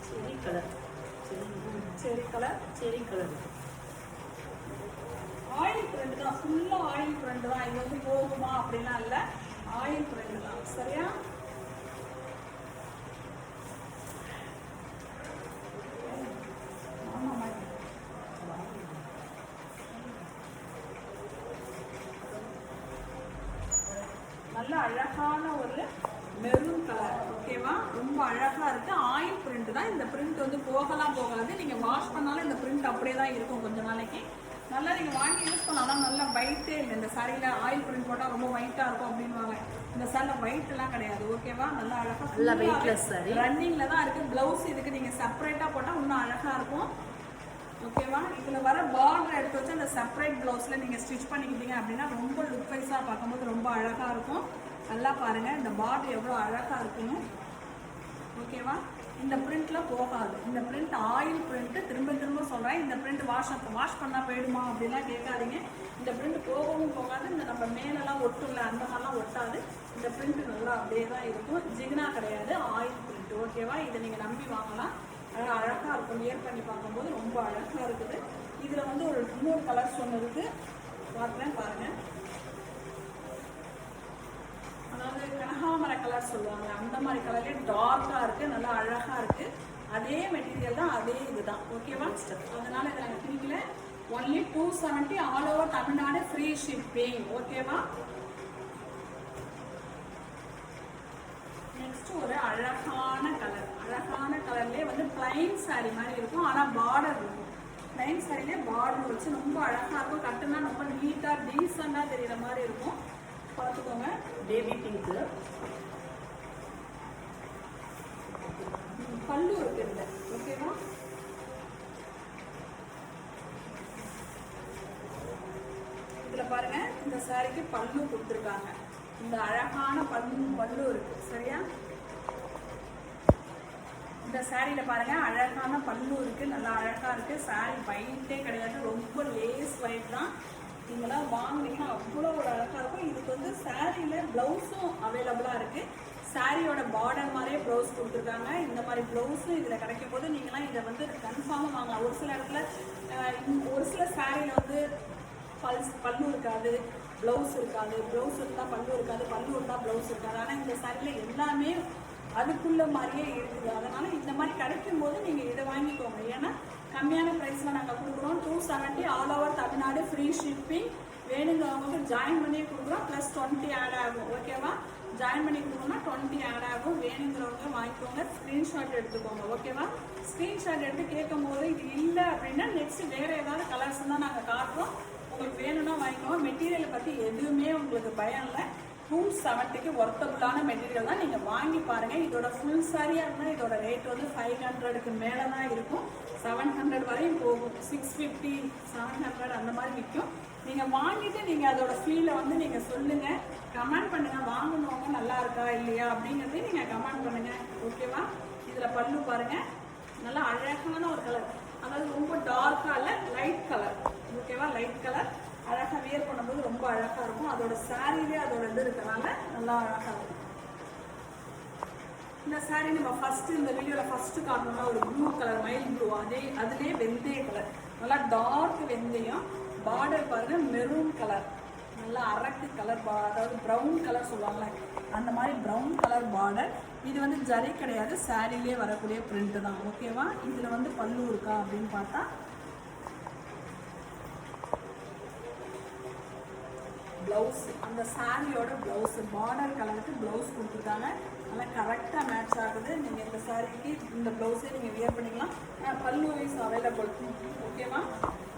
செரி கலர். செரி கலர். செரி கலர். ஆயில் பிரிண்ட் தான், ஃபுல்லாக ஆயில் பிரிண்ட் தான். இது வந்து போகுமா அப்படின்னா இல்லை, ஆயில் பிரிண்ட் தான். சரியா? நல்ல அழகான ஒரு மெரூன் கலர். ஓகேவா? ரொம்ப அழகா இருக்கு. ஆயில் பிரிண்ட் தான். இந்த பிரிண்ட் வந்து போகலாம் போகாது. நீங்க வாஷ் பண்ணாலும் இந்த பிரிண்ட் அப்படியே தான் இருக்கும் கொஞ்ச நாளைக்கு. நல்லா நீங்க வாங்கி யூஸ் பண்ணலாம். நல்லா ஒயிட்டே இல்லை. இந்த சாரியில ஆயில் பிரிண்ட் போட்டா ரொம்ப ஒயிட்டா இருக்கும் அப்படின்வாங்க. இந்த சாரில ஒயிட் எல்லாம் கிடையாது. ஓகேவா? நல்லா அழகா நல்ல வெயிட்லெஸ் சாரி. ரன்னிங்ல தான் இருக்கு. பிளவுஸ் இதுக்கு நீங்க செப்பரேட்டா போட்டா இன்னும் அழகா இருக்கும். ஓகேவா? இதுல வர பார்டர் எடுத்து வச்சு அந்த செப்பரேட் பிளவுஸ்ல நீங்க ஸ்டிச் பண்ணிக்கிட்டீங்க அப்படின்னா ரொம்ப லுக் வைஸா பார்க்கும்போது ரொம்ப அழகா இருக்கும். நல்லா பாருங்க இந்த பார்டர் எவ்வளோ அழகா இருக்கணும். ஓகேவா? இந்த பிரிண்ட்ல போகாது. இந்த பிரிண்ட் ஆயில் பிரிண்ட். திரும்ப திரும்ப சொல்றேன், இந்த பிரிண்ட் வாஷ் பண்ணா போயிடுமா அப்படின்லாம் கேட்காதீங்க. இந்த பிரிண்ட் போகவும் போகாது. இந்த நம்ம மேலெல்லாம் ஒட்டுல அந்த மாதிரிலாம் ஒட்டாது. இந்த பிரிண்ட் நல்லா அப்படியே தான் இருக்கும். ஜிகினா கிடையாது, ஆயில் பிரிண்ட். ஓகேவா? இதை நீங்க நம்பி வாங்கலாம். அழகா இருக்கும். வியர் பண்ணி பார்க்கும்போது ரொம்ப அழகா இருக்குது. இதுல வந்து ஒரு இன்னொரு கலர்ஸ் ஒன்று இருக்கு, பார்க்குறேன் பாருங்க. அதாவது கனகாமர கலர் சொல்லுவாங்க, அந்த மாதிரி கலர்லேயே டார்க்கா இருக்கு. நல்லா அழகா இருக்கு. அதே மெட்டீரியல் தான், அதே இதுதான். ஓகேவா? அதனால இதை நாங்கள் பிரிக்கல. Only 270 all over Tamil Nadu, free shipping. ஓகேவா? நெக்ஸ்ட் ஒரு அழகான கலர். அழகான கலர்லேயே வந்து பிளைன் சாரி மாதிரி இருக்கும், ஆனால் பார்டர் இருக்கும். பிளைன் சாரிலே பார்டர் வச்சு ரொம்ப அழகா இருக்கும். கட்டுனா ரொம்ப நீட்டா டீசெண்டா தெரியுற மாதிரி இருக்கும். பார்த்துக்கோங்க. Baby pink. பல்லு இருக்கு இல்லை. ஓகேவா? இதுல பாருங்க, இந்த சாரிக்கு பல்லு கொடுத்துருக்காங்க. இந்த அழகான பல்லு இருக்கு. சரியா? இந்த சாரியில பாருங்க அழகான பல்லு இருக்கு. நல்லா அழகா இருக்கு. சாரி ஒயிட்டே கிடையாது, ரொம்ப லேஸ் ஒயிட் தான். நீங்களாம் வாங்கினீங்கன்னா அவ்வளோ ஒரு அழகா இருக்கும். இதுக்கு வந்து சாரியில பிளவுஸும் அவைலபிளா இருக்கு. சாரியோட பார்டர் மாதிரியே ப்ளவுஸ் கொடுத்துருக்காங்க. இந்த மாதிரி ப்ளவுஸும் இதில் கிடைக்கும் போது நீங்களாம் இதை வந்து கன்ஃபார்மாக வாங்கலாம். ஒரு சில இடத்துல ஒரு சில சாரியில் வந்து பல்லு இருக்காது, ப்ளவுஸ் இருக்காது, ப்ளவுஸ் இருந்தால் பல்லு இருக்காது, பல்லு இருந்தால் ப்ளவுஸ் இருக்காது. ஆனால் இந்த சாரியில் எல்லாமே அதுக்குள்ள மாதிரியே இருக்குது. அதனால இந்த மாதிரி கிடைக்கும் போது நீங்கள் இதை வாங்கிக்கோங்க. ஏன்னா கம்மியான ப்ரைஸில் நாங்கள் கொடுக்குறோம். 270 all over Tamil Nadu, free shipping. வேணுங்கிறவங்களுக்கு ஜாயின் பண்ணியே கொடுக்குறோம். +20 ஆட் ஆகும். ஓகேவா? ஜாயின் பண்ணி கொடுக்கணும்னா 20 ஆட் ஆகும். வேணுங்கிறவங்க வாங்கிக்கோங்க. ஸ்க்ரீன்ஷாட் எடுத்துக்கோங்க. ஓகேவா? ஸ்க்ரீன்ஷாட் எடுத்து கேட்கும் போது இது இல்லை அப்படின்னா நெக்ஸ்ட் வேறு ஏதாவது கலர்ஸ் தான் நாங்கள் காட்டுறோம். உங்களுக்கு வேணும்னா வாங்கிக்கோங்க. மெட்டீரியலை பற்றி எதுவுமே உங்களுக்கு பயம் இல்லை. 270க்கு ஒர்த்தபுளான மெட்டீரியல் தான். நீங்கள் வாங்கி பாருங்கள். இதோட ஃபுல் சாரியாக இருந்தால் இதோட ரேட் வந்து 500க்கு மேலே தான் இருக்கும். 700 வரையும் போகும். 650, 700 அந்த மாதிரி விற்கும். நீங்கள் வாங்கிட்டு நீங்கள் அதோட ஃபீலை வந்து நீங்கள் சொல்லுங்கள், கமெண்ட் பண்ணுங்கள். வாங்கினவங்க நல்லா இருக்கா இல்லையா அப்படிங்கிறதையும் நீங்கள் கமெண்ட் பண்ணுங்கள். ஓகேவா? இதில் பல்லு பாருங்கள், நல்லா அழகான ஒரு கலர். அதாவது ரொம்ப டார்க்காக இல்லை, லைட் கலர். ஓகேவா? லைட் கலர் அழகாக வியர் பண்ணும்போது ரொம்ப அழகாக இருக்கும். அதோட சாரிலே அதோட இது இருக்கனால நல்லா அழகாக இருக்கும். இந்த சாரி நம்ம ஃபஸ்ட்டு இந்த வீடியோவில் ஃபஸ்ட்டு காட்டணும்னா ஒரு ப்ளூ கலர், மைல் ப்ளூ. அதுலேயே வெந்தய கலர், நல்லா டார்க் வெந்தயம். பார்டர் பாருங்கள் மெரூன் கலர், நல்லா அரக்கு கலர் அதாவது ப்ரௌன் கலர் சொல்லுவாங்கள்ல அந்த மாதிரி ப்ரௌன் கலர் பார்டர். இது வந்து ஜரி கிடையாது, சாரிலே வரக்கூடிய பிரிண்ட் தான். ஓகேவா? இதில் வந்து பல்லு இருக்கா அப்படின்னு பார்த்தா ப்ளவுஸ், அந்த சாரியோட ப்ளவுஸ் பார்டர் கலருக்கு ப்ளவுஸ் கொடுத்துருக்காங்க. நல்லா கரெக்டாக மேட்ச் ஆகுது. நீங்கள் இந்த சாரிக்கு இந்த ப்ளவுஸே நீங்கள் வியர் பண்ணிக்கலாம். பல்லு வைஸ் அவைலபிள். ஓகேவா?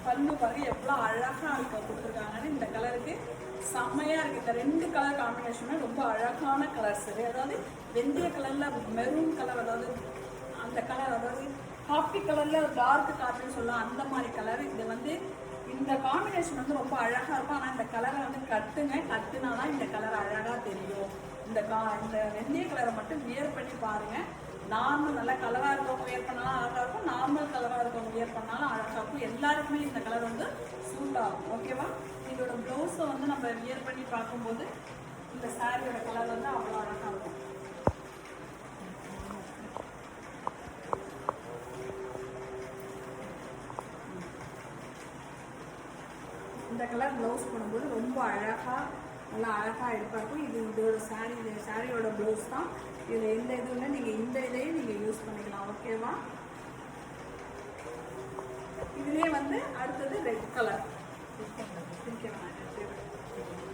பல்லு பாருங்க எவ்வளோ அழகாக இருக்க கொடுத்துருக்காங்கன்னு. இந்த கலருக்கு செம்மையாக இருக்குது. இந்த 2 கலர் காம்பினேஷனுமே ரொம்ப அழகான கலர்ஸ். அதாவது வெந்தய கலரில் மெரூன் கலர், அதாவது அந்த கலர், அதாவது காஃபி கலரில் டார்க் காஃபின்னு சொல்லலாம், அந்த மாதிரி கலர். இது வந்து இந்த காம்பினேஷன் வந்து ரொம்ப அழகாக இருக்கும். ஆனால் இந்த கலரை வந்து கட்டுனா தான் இந்த கலர் அழகாக தெரியும். இந்த வெந்தய கலரை மட்டும் வியர் பண்ணி பாருங்கள். நார்மல் நல்லா கலராக இருக்கவங்க வியர் பண்ணாலும் அழகாக இருக்கும், நார்மல் கலராக இருக்கவங்க வியர் பண்ணாலும் அழகாக இருக்கும். எல்லாருக்குமே இந்த கலர் வந்து சூட் ஆகும். ஓகேவா? இதோட ப்ளவுஸை வந்து நம்ம வியர் பண்ணி பார்க்கும்போது இந்த சாரியோட கலர் வந்து அவ்வளோ அழகாக இருக்கும். இந்த கலர் ப்ளவுஸ் போடும்போது ரொம்ப அழகாக நல்லா அழகாக இருக்கும். இதோட சாரியோட ப்ளவுஸ் தான். இதில் எந்த இதுவுமே நீங்கள் இந்த இதையும் நீங்கள் யூஸ் பண்ணிக்கலாம். ஓகேவா? இதுலேயே வந்து அடுத்தது ரெட் கலர்.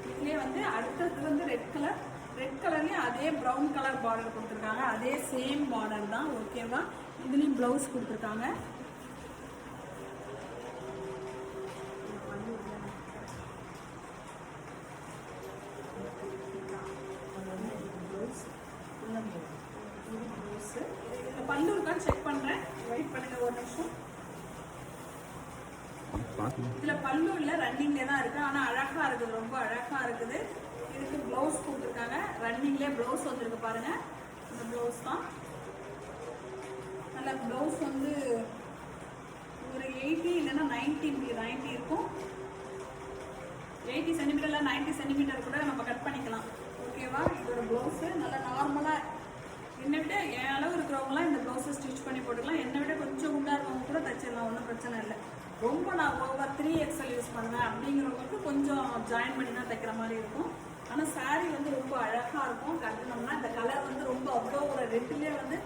இதுலேயே வந்து அடுத்தது வந்து ரெட் கலர்லேயும் அதே ப்ரௌன் கலர் பார்டர் கொடுத்துருக்காங்க. அதே சேம் பார்டர் தான். ஓகேவா? இதுலேயும் ப்ளவுஸ் கொடுத்துருக்காங்க. பல்லு இருக்கான்னு செக் பண்றேன், வெயிட் பண்ணுங்க ஒரு நிமிஷம். இதுல பல்லு இல்ல, ரன்னிங்ல தான் இருக்கு. ஆனா அழகா இருக்குது, ரொம்ப அழகா இருக்குது. இதுக்கு பிளவுஸ் கொடுத்துருக்காங்க. ரன்னிங்லேயே பிளவுஸ் வந்துருக்கு பாருங்க. இந்த பிளவுஸ் தான். நல்ல பிளவுஸ் வந்து ஒரு 80 இல்லைன்னா 90 இருக்கும். 80 சென்டிமீட்டர் இல்லை 90 சென்டிமீட்டர் கூட நம்ம கட் பண்ணிக்கலாம். ஓகேவா? இதோட பிளவுஸ் நல்லா நார்மலாக என்னை விட என் அளவு இருக்கிறவங்களாம் இந்த ப்ளவுஸை ஸ்டிச் பண்ணி போட்டுக்கலாம். என்னை விட கொஞ்சம் உண்டாக இருக்கவங்க கூட தைச்சிடலாம், ஒன்றும் பிரச்சனை இல்லை. ரொம்ப நான் ஓவர் 3XL யூஸ் பண்ணுவேன் அப்படிங்கிறவங்களுக்கு கொஞ்சம் ஜாயின் பண்ணி தான் தைக்கிற மாதிரி இருக்கும். ஆனால் சாரீ வந்து ரொம்ப அழகாக இருக்கும். கட்டினோம்னா இந்த கலர் வந்து ரொம்ப அவ்வளோ ஒரு ரெட்லேயே வந்து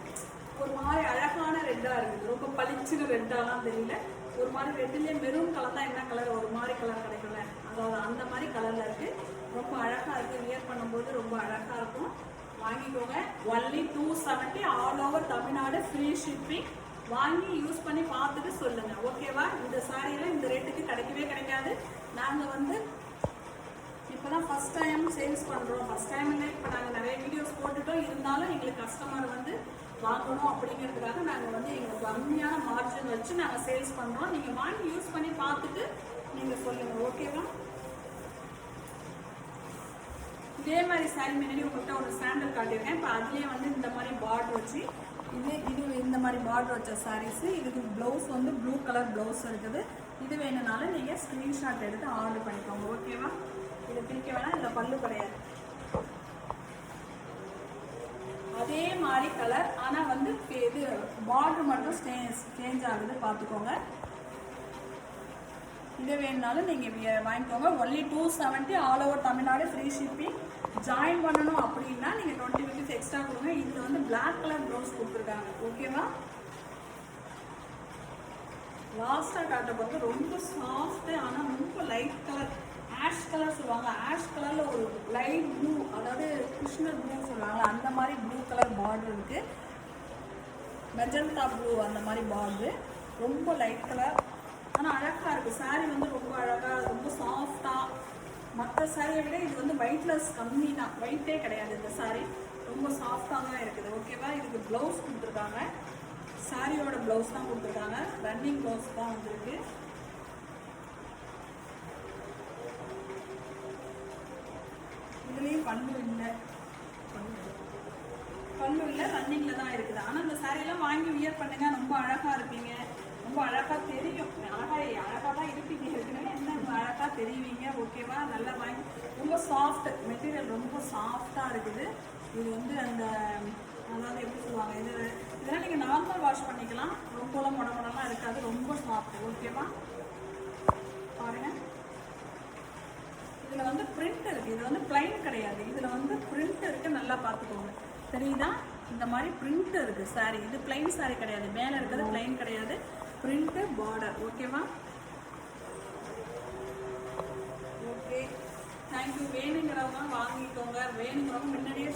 ஒரு மாதிரி அழகான ரெட்டாக இருக்குது. ரொம்ப பளிச்சுன்னு ரெட்டாலாம் தெரியல, ஒரு மாதிரி ரெட்லேயே மெரூன் கலர் தான். என்ன கலர் ஒரு மாதிரி கலர் கிடைக்கல, அதாவது அந்த மாதிரி கலரில் இருக்குது. ரொம்ப அழகாக இருக்குது. வியர் பண்ணும்போது ரொம்ப அழகாக இருக்கும். வாங்கிக்கோங்க. Only 270 all over Tamil Nadu, free shipping. வாங்கி யூஸ் பண்ணி பார்த்துட்டு சொல்லுங்கள். ஓகேவா? இந்த சாரியில் இந்த ரேட்டுக்கு கிடைக்காது. நாங்கள் வந்து இப்போ தான் ஃபஸ்ட் டைம் சேல்ஸ் பண்ணுறோம். ஃபஸ்ட் டைம் இல்லை, இப்போ நாங்கள் நிறைய வீடியோஸ் போட்டுட்டோம். இருந்தாலும் எங்களுக்கு கஸ்டமர் வந்து வாங்கணும் அப்படிங்கிறதுக்காக நாங்கள் வந்து எங்களுக்கு கம்மியான மார்ஜின் வச்சு நாங்கள் சேல்ஸ் பண்ணுறோம். நீங்கள் வாங்கி யூஸ் பண்ணி பார்த்துட்டு நீங்கள் சொல்லுங்கள். ஓகேவா? இதே மாதிரி சாரி முன்னாடி உங்கள்கிட்ட ஒரு சாண்டல் காட்டியிருக்கேன். இப்போ அதுலேயே வந்து இந்த மாதிரி பார்டர் வச்சு இது இந்த மாதிரி பார்டர் வச்ச சாரீஸு. இதுக்கு ப்ளவுஸ் வந்து ப்ளூ கலர் ப்ளவுஸ் இருக்குது. இது வேணும்னாலும் நீங்கள் ஸ்க்ரீன்ஷாட் எடுத்து ஆர்டர் பண்ணிக்கோங்க. ஓகேவா? இதை பிரிக்க வேணாம், இதில் பல்லு கிடையாது. அதே மாதிரி கலர், ஆனால் வந்து இது பார்டர் மட்டும் சேஞ்ச் ஆகுது, பார்த்துக்கோங்க. இது வேணுனாலும் நீங்கள் வாங்கிக்கோங்க. Only 270 all over Tamil Nadu, free shipping. Join பண்ணணும் அப்படின்னா நீங்கள் 20 rupees எக்ஸ்ட்ரா கொடுங்க. இதில் வந்து பிளாக் கலர் ப்ளவுஸ் கொடுத்துருக்காங்க. ஓகேவா? லாஸ்ட்டாக காட்ட பார்த்து ரொம்ப சாஃப்ட்டு, ஆனால் ரொம்ப லைட் கலர், ஆஷ் கலர் சொல்லுவாங்க. ஆஷ் கலரில் ஒரு லைட் ப்ளூ, அதாவது கிருஷ்ணர் ப்ளூ சொல்லுவாங்க, அந்த மாதிரி ப்ளூ கலர் பார்டர் இருக்குது. மெஜந்தா ப்ளூ அந்த மாதிரி பார்டர், ரொம்ப லைட் கலர். ஆனால் அழகாக இருக்குது. சாரீ வந்து ரொம்ப அழகாக, ரொம்ப சாஃப்டாக. மற்ற சாரியை விட இது வந்து வெயிட்லெஸ் கம்மி தான், வெயிட்டே கிடையாது. இந்த சாரீ ரொம்ப சாஃப்டாக தான் இருக்குது. ஓகேவா? இதுக்கு ப்ளவுஸ் கொடுத்துருக்காங்க. சாரியோட ப்ளவுஸ் தான் கொடுத்துருக்காங்க. ரன்னிங் ப்ளவுஸ் தான் வந்துருக்கு. இதுலேயும் பல்லு இல்லை, ரன்னிங்கில் தான் இருக்குது. ஆனால் இந்த சாரியெல்லாம் வாங்கி வியர் பண்ணுங்க, ரொம்ப அழகாக இருப்பீங்க, ரொம்ப அழகாக தெரியும். அழகாக தான் இருப்பீங்க, ஏற்கனவே என்ன அழகாக தெரியுவீங்க. ஓகேவா? நல்லா வாங்கி, ரொம்ப சாஃப்ட் மெட்டீரியல், ரொம்ப சாஃப்டாக இருக்குது. இது வந்து அந்த அதாவது எப்படி சொல்லுவாங்க, இதெல்லாம் நீங்கள் நார்மல் வாஷ் பண்ணிக்கலாம். ரொம்பலாம் முடமுடலாம் இருக்காது, ரொம்ப சாஃப்ட். ஓகேவா? பாருங்க, இது இதில் வந்து பிரிண்ட் இருக்குது. இது வந்து பிளைன் கிடையாது, இதில் வந்து பிரிண்ட் இருக்குது. நல்லா பார்த்துக்கோங்க, தெரியுதா? இந்த மாதிரி பிரிண்ட் இருக்குது சாரி. இது பிளைன் சாரி கிடையாது, மேலே இருக்கிறது பிளைன் கிடையாது, பிரிண்ட்டு பார்டர். ஓகேவா? Okay, thank you. வேணுங்கிறவங்க வாங்கிக்கோங்க, வேணுங்கிறவங்க முன்னாடியே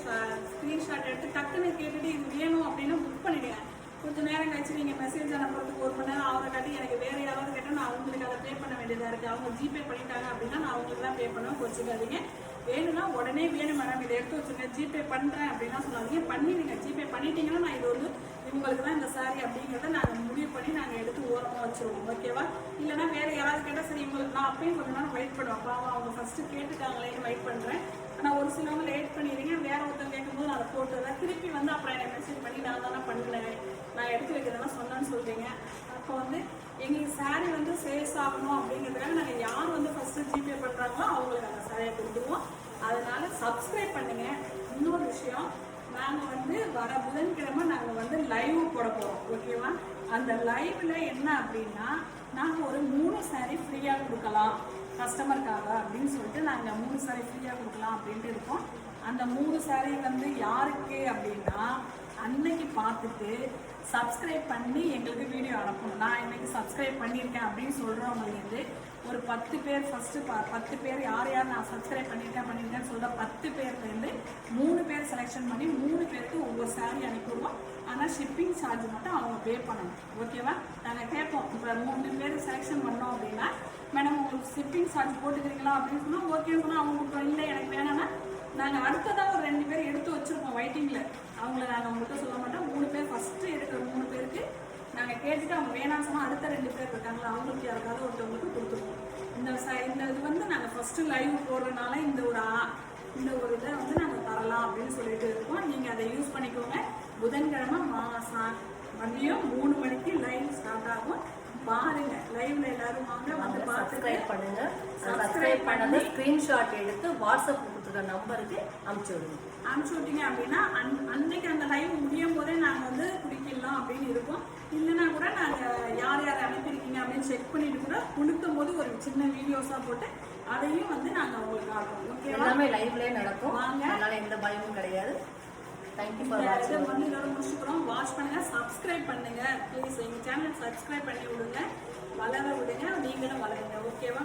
ஸ்க்ரீன்ஷாட் எடுத்து டக்குன்னு கேட்டுட்டு இது வேணும் அப்படின்னு புக் பண்ணிடுங்க. கொஞ்சம் நேரம் கழிச்சு நீங்கள் மெசேஜ் அனுப்புறதுக்கு 1 மணி நேரம் ஆகிற காட்டி எனக்கு வேறு யாராவது கேட்டால் நான் அவங்களுக்கு அதை பே பண்ண வேண்டியதாக இருக்குது. அவங்க ஜிபே பண்ணிட்டாங்க அப்படின்னா நான் அவங்களுக்கு தான் பே பண்ணுவேன், வச்சுக்காதீங்க. வேணும்னா உடனே வேணும் மேடம் இதை எடுத்து வச்சுருங்க, ஜிபே பண்ணுறேன் அப்படின்னா சொல்லாதீங்க, பண்ணிடுங்க. ஜிபே பண்ணிட்டீங்கன்னா நான் இது வந்து இவங்களுக்கு தான் இந்த சாரி அப்படிங்கிறத நாங்கள் முடிவு பண்ணி நாங்கள் எடுத்து ஓரமாக வச்சுருவோம். ஓகேவா? இல்லைனா வேறு யாராவது கேட்டால் சரி இவங்களுக்கு நான் அப்பயும் கொஞ்சம் நேரம் வெயிட் பண்ணுவேன், பாவம் அவங்க ஃபஸ்ட்டு கேட்டுட்டாங்களேன்னு வெயிட் பண்ணுறேன். ஆனால் ஒரு சிலவங்க லேட் பண்ணிடுறீங்க, வேறு ஒருத்தர் கேட்கும்போது நான் அதை போட்டுறேன், திருப்பி வந்து அப்புறம் எனக்கு மெசேஜ் பண்ணி நான் தானே பண்ணினேன், நான் எடுத்து வைக்கிறதெல்லாம் சொன்னேன்னு சொல்கிறீங்க. அப்போ வந்து எங்களுக்கு சாரீ வந்து சேல்ஸ் ஆகணும் அப்படிங்கிறதுக்காக நாங்கள் யார் வந்து ஃபஸ்ட்டு ஜிபே பண்ணுறாங்களோ அவங்களுக்கு அந்த சாரியை கொடுத்துருவோம். அதனால் சப்ஸ்கிரைப் பண்ணுங்கள். இன்னொரு விஷயம், நாங்கள் வந்து வர புதன்கிழமை நாங்கள் வந்து லைவ் போட போகிறோம். ஓகேவா? அந்த லைவில் என்ன அப்படின்னா நாங்கள் ஒரு 3 சாரீ ஃப்ரீயாக கொடுக்கலாம் கஸ்டமருக்காக அப்படின்னு சொல்லிட்டு நாங்கள் 3 சாரீ ஃப்ரீயாக கொடுக்கலாம் அப்படின்ட்டு இருக்கோம். அந்த 3 சாரீ வந்து யாருக்கு அப்படின்னா அன்னைக்கு பார்த்துட்டு சப்ஸ்கிரைப் பண்ணி எங்களுக்கு வீடியோ அனுப்பணும். நான் இன்னைக்கு சப்ஸ்கிரைப் பண்ணியிருக்கேன் அப்படின்னு சொல்கிறவங்களுக்கு ஒரு 10 பேர் ஃபஸ்ட்டு 10 பேர் யார் யார் நான் சப்ஸ்கிரைப் பண்ணியிருக்கேன்னு சொல்கிற 10 பேர்லேருந்து 3 பேர் செலெக்ஷன் பண்ணி 3 பேருக்கு ஒவ்வொரு சாரீ அனுப்பிடுவோம். ஆனால் ஷிப்பிங் சார்ஜ் மட்டும் அவங்க பே பண்ணணும். ஓகேவா? நாங்கள் கேட்போம், இப்போ 3 பேர் செலெக்ஷன் பண்ணோம் அப்படின்னா மேடம் உங்களுக்கு ஷிப்பிங் சார்ஜ் போட்டுக்கிறீங்களா அப்படின்னு சொன்னால் ஓகேன்னு சொன்னால் அவங்க இல்லை எனக்கு வேணாம்னா நாங்கள் அடுத்ததாக ஒரு 2 பேர் எடுத்து வச்சுருப்போம் வெயிட்டிங்கில். அவங்கள நாங்கள் உங்கள்கிட்ட சொல்ல மாட்டோம். 3 பேர் ஃபஸ்ட்டு எடுக்கிற 3 பேருக்கு நாங்கள் கேட்டுட்டு அவங்க வேணாம்னு சொன்னால் அடுத்த 2 பேர் இருக்காங்களா அவங்களுக்கு யாருக்காவது ஒருத்தவங்களுக்கு கொடுத்துருவோம். இந்த இது வந்து நாங்கள் ஃபஸ்ட்டு லைவ் போடுறதுனால இந்த ஒரு இதை வந்து நாங்கள் தரலாம் அப்படின்னு சொல்லிட்டு இருக்கோம். நீங்கள் அதை யூஸ் பண்ணிக்கோங்க. புதன்கிழமை மதியம் 3 மணிக்கு லைவ் ஸ்டார்ட் ஆகும். பாருங்க, லைவ்ல எல்லாரும் வாங்க, வந்து சப்ஸ்கிரைப் பண்ணுங்க. சப்ஸ்கிரைப் பண்ணது ஸ்கிரீன்ஷாட் எடுத்து வாட்ஸ்அப் கொடுத்துருக்க நம்பருக்கு அனுப்பிச்சு விட்டீங்க அப்படின்னா அன்னைக்கு அந்த லைவ் முடியும் போதே நாங்கள் வந்து குடிக்கலாம் அப்படின்னு இருக்கோம். இல்லைன்னா கூட நாங்கள் யார் யார் அனுப்பியிருக்கீங்க அப்படின்னு செக் பண்ணிட்டு கூட கொடுக்கும் போது ஒரு சின்ன வீடியோஸாக போட்டு அதையும் வந்து நாங்கள் உங்களுக்கு ஆடுறோம். ஓகே, எல்லாமே லைவ்லேயே நடக்கும். வாங்க, அதனால எந்த பயமும் கிடையாது. தேங்க்யூ ஃபார் வாட்சிங். வந்து இதோட முடிச்சுக்கிறோம். வாட்ச் பண்ணுங்க, சப்ஸ்கிரைப் பண்ணுங்க ப்ளீஸ். எங்கள் சேனல் சப்ஸ்கிரைப் பண்ணி விடுங்க, வளர விடுங்க, நீங்களும் வளருங்க. ஓகேவா?